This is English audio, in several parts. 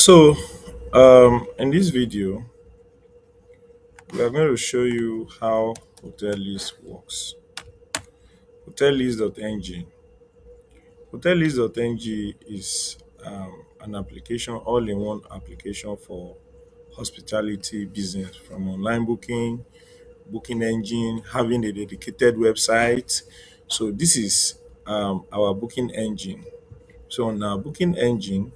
So, in this video, we are going to show you how Hotelease works. Hotelease.ng. Hotelease.ng is an application, all-in-one application for hospitality business, from online booking, booking engine, having a dedicated website. So this is our booking engine. So on our booking engine,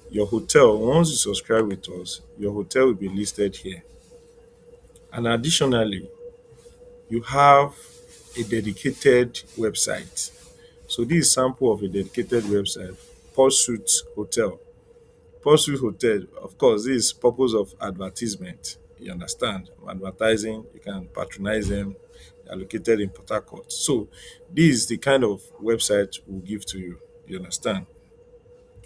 your hotel, once you subscribe with us, your hotel will be listed here. And additionally, you have a dedicated website. So this is sample of a dedicated website, Pursuit Hotel. Pursuit Hotel, of course, this is purpose of advertisement. You understand? Advertising, you can patronize them. They are located in Port Harcourt. So this is the kind of website we'll give to you. You understand?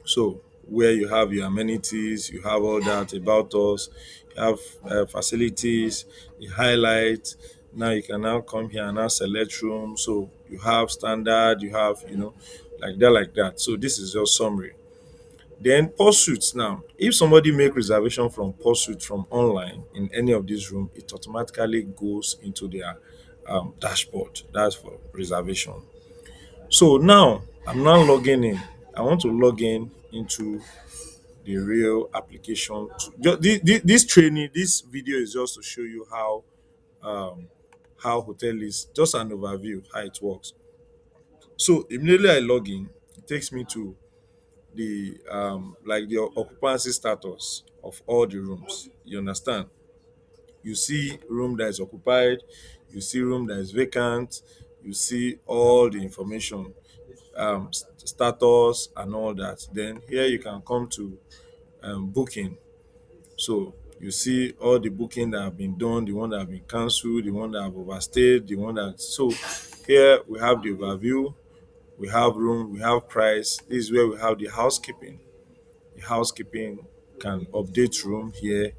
So where you have your amenities, you have all that about us, you have facilities, the highlight. Now you can now come here and now select room. So you have standard, you have like that. So this is just summary. Then pursuits now. If somebody make reservation from pursuit from online in any of these room, it automatically goes into their dashboard. That's for reservation. So now I'm now logging in. I want to log in into the real application. Just this training, this video is just to show you um, how hotel is, just an overview how it works. So immediately I log in, it takes me to the like the occupancy status of all the rooms. You understand? You see room that is occupied, you see room that is vacant, you see all the information, status and all that. Then here you can come to booking. So you see all the booking that have been done, the one that have been cancelled, the one that have overstayed, the one that. So here we have the overview, we have room, we have price. This is where we have the housekeeping. The housekeeping can update room here,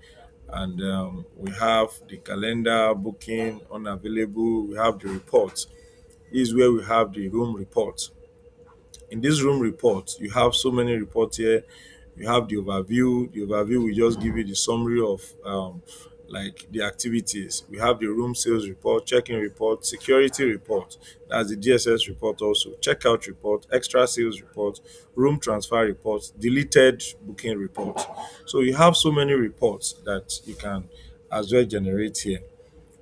and we have the calendar booking unavailable. We have the report. This is where we have the room report. In this room report, you have so many reports here. You have the overview. The overview will just give you the summary of like the activities. We have the room sales report, check-in report, security report. That's the DSS report also. Checkout report, extra sales report, room transfer report, deleted booking report. So you have so many reports that you can as well generate here.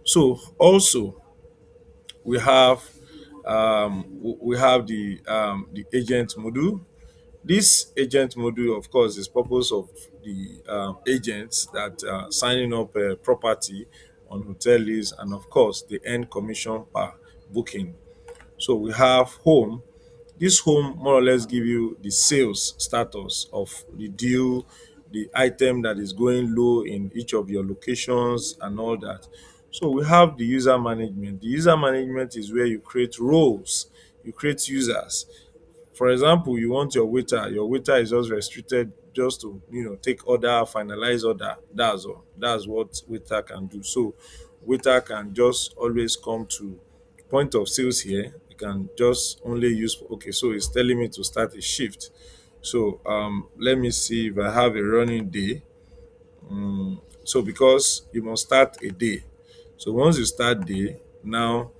So also we have we have the agent module. This agent module, of course, is purpose of the agents that signing up a property on hotel list, and of course the end commission per booking. So we have home. This home more or less give you the sales status of the deal, the item that is going low in each of your locations and all that. So we have the user management. The user management is where you create roles, you create users. For example, you want your waiter is just restricted just to take order, finalize order. That's all. That's what waiter can do. So waiter can just always come to point of sales here. You can just only use, okay, so it's telling me to start a shift. So let me see if I have a running day. So because you must start a day. So once you start day, now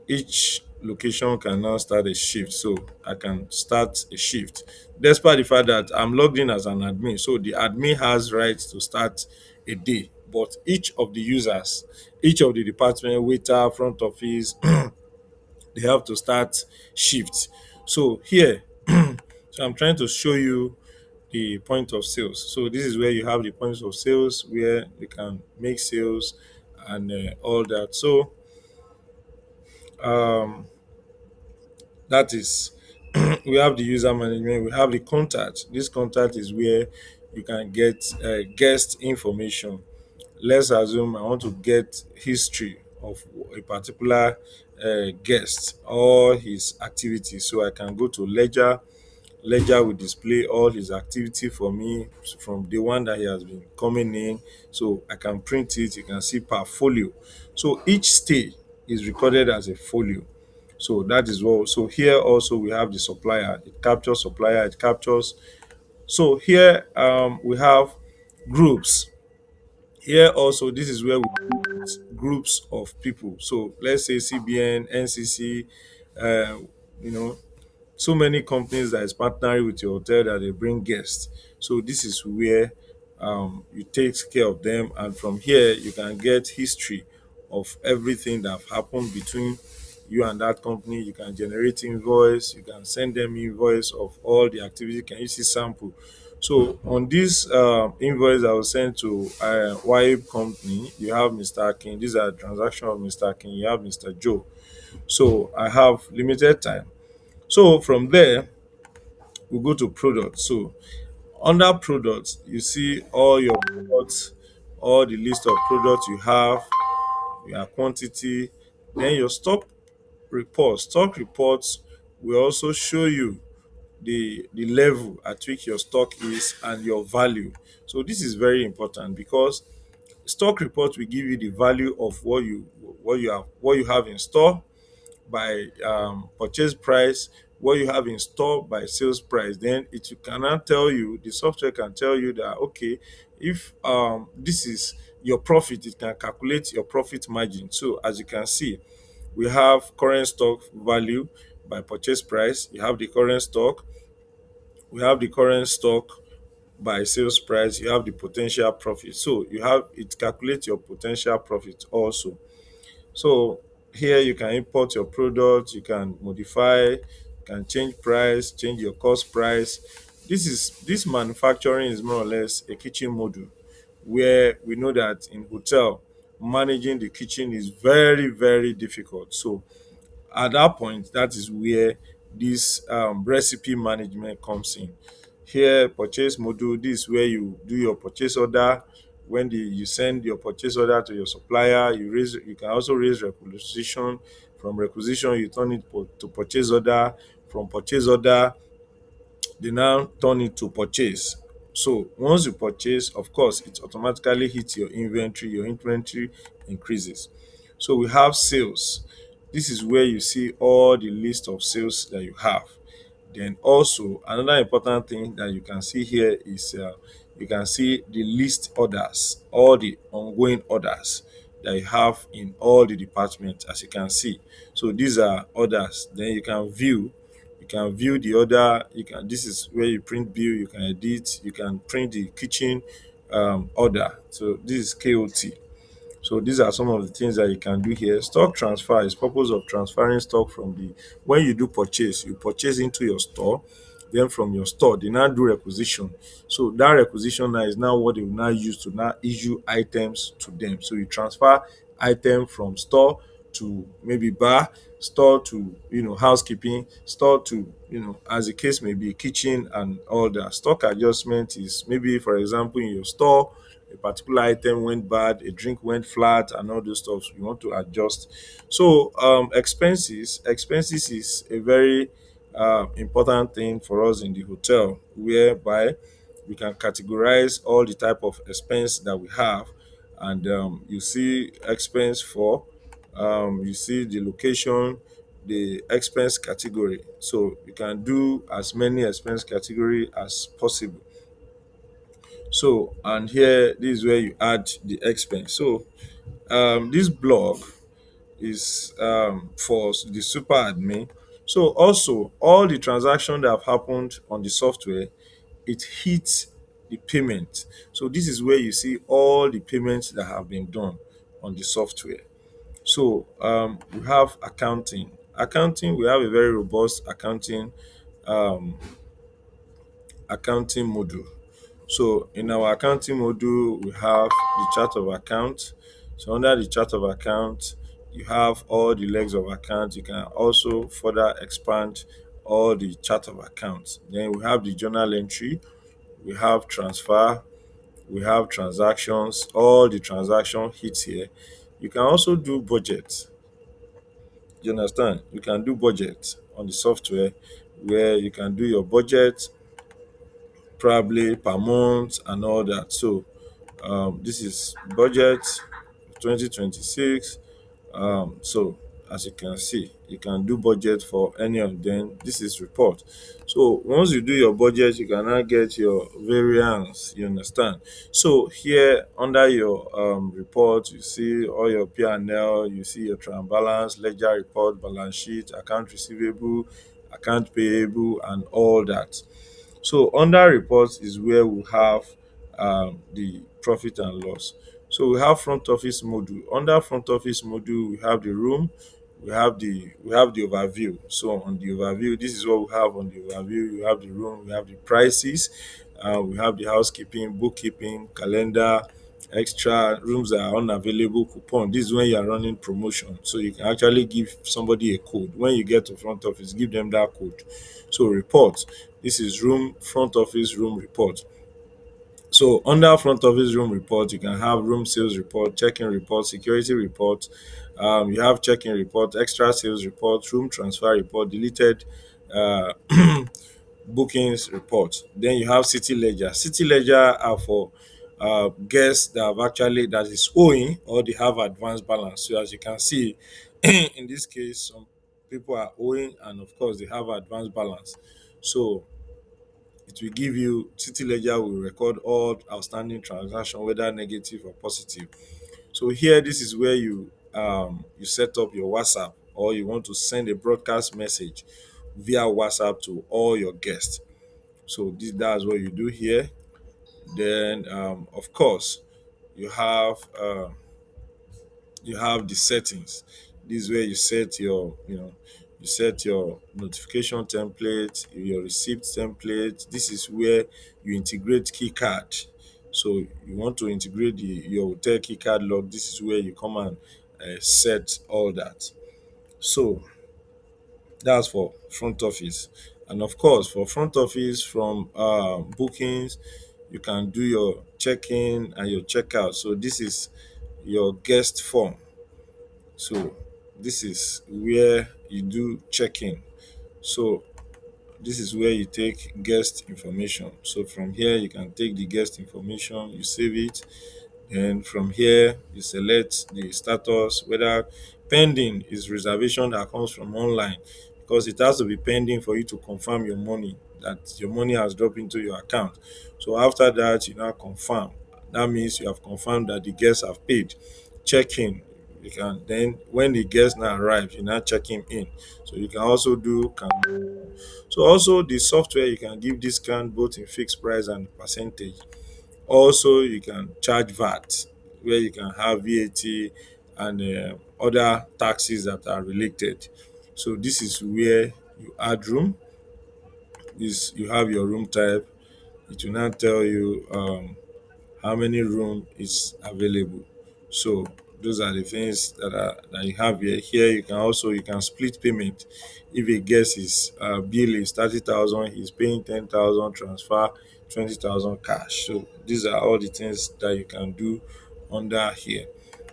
each location can now start a shift. So I can start a shift despite the fact that I'm logged in as an admin. So the admin has rights to start a day, but each of the users, each of the department, waiter, front office, they have to start shift. So here, so I'm trying to show you the point of sales. So this is where you have the points of sales where you can make sales and all that. So um that is we have the user management, we have the contact. This contact is where you can get guest information. Let's assume I want to get history of a particular guest or his activities. So I can go to ledger. Ledger will display all his activity for me from the one that he has been coming in. So I can print it. You can see per folio. So each stay is recorded as a folio. So that is what. So here also we have the supplier. It captures supplier. It captures So here we have groups. Here also, this is where we put groups of people. So let's say CBN, NCC, uh, you know, so many companies that is partnering with your hotel that they bring guests. So this is where you take care of them, and from here you can get history of everything that have happened between you and that company. You can generate invoice, you can send them invoice of all the activity. Can you see sample? So on this invoice I was sent to YA company, you have Mr. King. These are transaction of Mr. King. You have Mr. Joe. So I have limited time. So from there, we go to products. So under products, you see all your products, all the list of products you have, your quantity, then your stock reports. Stock reports will also show you the level at which your stock is and your value. So this is very important because stock report will give you the value of what you have in store by purchase price, what you have in store by sales price. Then it cannot tell you, the software can tell you that okay, if this is your profit, it can calculate your profit margin. So as you can see, we have current stock value by purchase price, you have the current stock, we have the current stock by sales price, you have the potential profit. So you have, it calculates your potential profit also. So here you can import your product, you can modify, you can change price, change your cost price. This manufacturing is more or less a kitchen module, where we know that in hotel managing the kitchen is very, very difficult. So at that point, that is where this recipe management comes in. Here, purchase module, this is where you do your purchase order. When you send your purchase order to your supplier, you can also raise requisition. From requisition, you turn it to purchase order. From purchase order, they now turn it to purchase. So once you purchase, of course, it automatically hits your inventory increases. So we have sales. This is where you see all the list of sales that you have. Then also another important thing that you can see here is you can see the list orders, all the ongoing orders that you have in all the departments, as you can see. So these are orders. Then you can view the order. You can, this is where you print bill, you can edit, you can print the kitchen order. So this is KOT. So these are some of the things that you can do here. Stock transfer is purpose of transferring stock from the, when you do purchase, you purchase into your store, then from your store they now do requisition. So that requisition now is now what they will now use to now issue items to them. So you transfer item from store to maybe bar, store to housekeeping, store to as the case may be kitchen and all that. Stock adjustment is maybe, for example, in your store a particular item went bad, a drink went flat, and all those stuff you want to adjust. So expenses is a very important thing for us in the hotel, whereby we can categorize all the type of expense that we have, and you see expense for, you see the location, the expense category. So you can do as many expense category as possible. So, and here, this is where you add the expense. So this blog is for the super admin. So also all the transactions that have happened on the software, it hits the payment. So this is where you see all the payments that have been done on the software. So we have accounting. Accounting, we have a very robust um, accounting module. So in our accounting module, we have the chart of account. So under the chart of account, you have all the legs of account. You can also further expand all the chart of accounts. Then we have the journal entry, we have transfer, we have transactions, all the transaction hits here. You can also do budget. You understand? You can do budget on the software, where you can do your budget probably per month and all that. So this is budget 2026. So as you can see, you can do budget for any of them. This is report. So once you do your budget, you can now get your variance. You understand? So here under your report, you see all your P&L, you see your trial balance, ledger report, balance sheet, account receivable, account payable, and all that. So under reports is where we have the profit and loss. So we have front office module. Under front office module, we have the room, we have the overview. So on the overview, this is what we have on the overview. We have the room, we have the prices, we have the housekeeping, bookkeeping, calendar, extra rooms that are unavailable, coupon. This is when you are running promotion. So you can actually give somebody a code. When you get to front office, give them that code. So report. This is room front office room report. So under front office room report, you can have room sales report, check-in report, security report. You have check-in report, extra sales report, room transfer report, deleted uh, bookings report. Then you have city ledger. City ledger are for guests that have actually that is owing or they have advanced balance. So as you can see, in this case, some people are owing and of course they have advanced balance. So it will give you city ledger will record all outstanding transaction, whether negative or positive. So here, this is where you set up your WhatsApp or you want to send a broadcast message via WhatsApp to all your guests. So that's what you do here. Then of course you have the settings. This is where you set you set your notification template, your receipt template. This is where you integrate key card. So you want to integrate your hotel key card log. This is where you come and set all that. So that's for front office. And of course, for front office from bookings, you can do your check-in and your checkout. So this is your guest form. So this is where you do check-in. So this is where you take guest information. So from here you can take the guest information, you save it, and from here you select the status, whether pending is reservation that comes from online, because it has to be pending for you to confirm your money, that your money has dropped into your account. So after that, you now confirm. That means you have confirmed that the guests have paid. Check in. You can then, when the guest now arrives, you now check him in. So you can also do so also the software, you can give discount both in fixed price and percentage. Also, you can charge VAT, where you can have VAT and other taxes that are related. So this is where you add room. This you have your room type. It will now tell you how many room is available. So those are the things that you have here. Here you can split payment. If a guest is bill is 30,000, he's paying 10,000, transfer 20,000 cash. So these are all the things that you can do under here.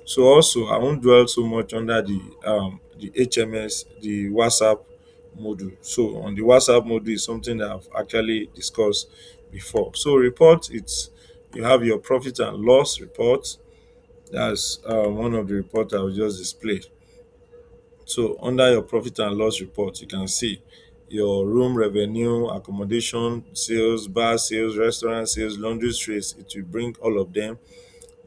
So also I won't dwell so much under the HMS, the WhatsApp module. So on the WhatsApp module is something that I've actually discussed before. So report, it's you have your profit and loss report. That's one of the reports I will just display. So under your profit and loss report, you can see your room revenue, accommodation sales, bar sales, restaurant sales, laundry trades. It will bring all of them.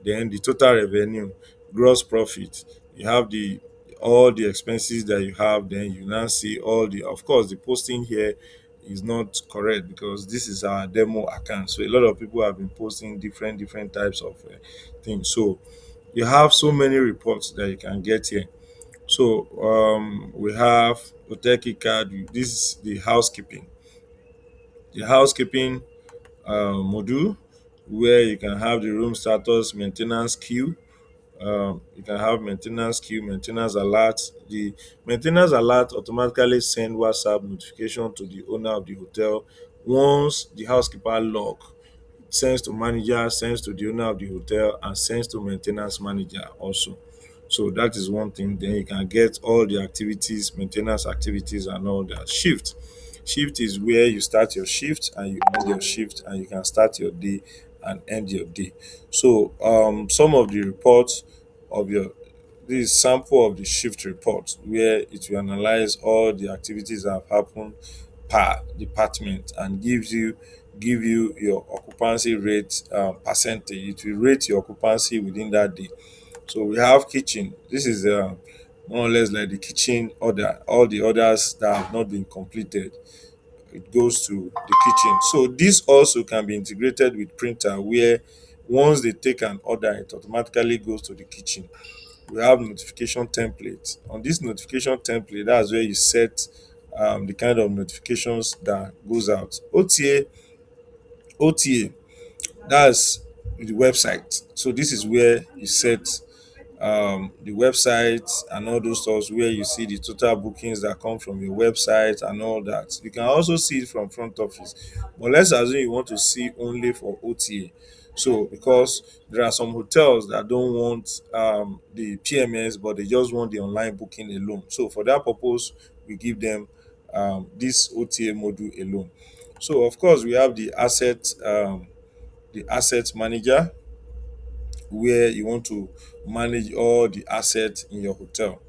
Then the total revenue, gross profit. You have the all the expenses that you have. Then you now see all the, of course, the posting here is not correct because this is our demo account. So a lot of people have been posting different types of things. So you have so many reports that you can get here. So we have hotel key card. This is the housekeeping. The housekeeping module where you can have the room status, maintenance queue. You can have maintenance queue, maintenance alert. The maintenance alert automatically send WhatsApp notification to the owner of the hotel once the housekeeper log, sends to manager, sends to the owner of the hotel, and sends to maintenance manager also. So that is one thing. Then you can get all the activities, maintenance activities, and all that. Shift is where you start your shift and you end your shift, and you can start your day and end your day. So some of the reports of your this sample of the shift report where it will analyze all the activities that have happened per department and give you your occupancy rate percentage. It will rate your occupancy within that day. So we have kitchen. This is more or less like the kitchen order. All the orders that have not been completed, it goes to the kitchen. So this also can be integrated with printer, where once they take an order, it automatically goes to the kitchen. We have notification template. On this notification template, that's where you set the kind of notifications that goes out. OTA, that's the website. So this is where you set the website and all those stuff, where you see the total bookings that come from your website and all that. You can also see it from front office, but let's assume you want to see only for OTA. So because there are some hotels that don't want the PMS, but they just want the online booking alone. So for that purpose, we give them this OTA module alone. So of course we have the asset manager, where you want to manage all the assets in your hotel.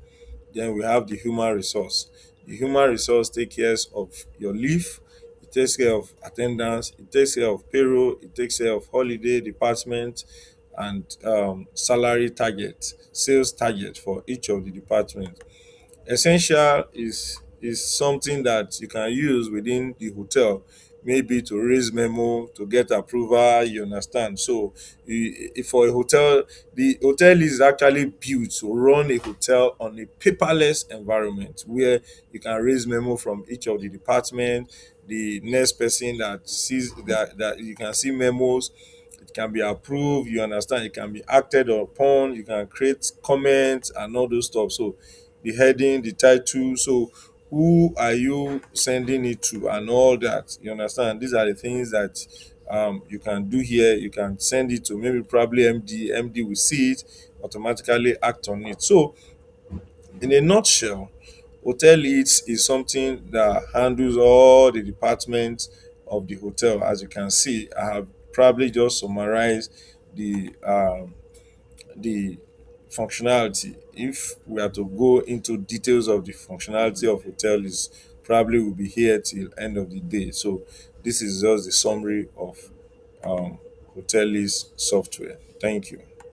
Then we have the human resource. The human resource takes care of your leave, it takes care of attendance, it takes care of payroll, it takes care of holiday department, and salary target, sales target for each of the departments. Essential is something that you can use within the hotel, maybe to raise memo, to get approval, you understand. So for a hotel, the hotel is actually built to run a hotel on a paperless environment, where you can raise memo from each of the department. The next person that sees that you can see memos, it can be approved, you understand, it can be acted upon, you can create comments and all those stuff. So the heading, the title, so who are you sending it to and all that, you understand. These are the things that you can do here. You can send it to maybe probably MD will see it, automatically act on it. So in a nutshell, hotel leads is something that handles all the departments of the hotel. As you can see, I have probably just summarized the functionality. If we are to go into details of the functionality of hotel, is probably will be here till end of the day. So this is just the summary of um, hotel software. Thank you.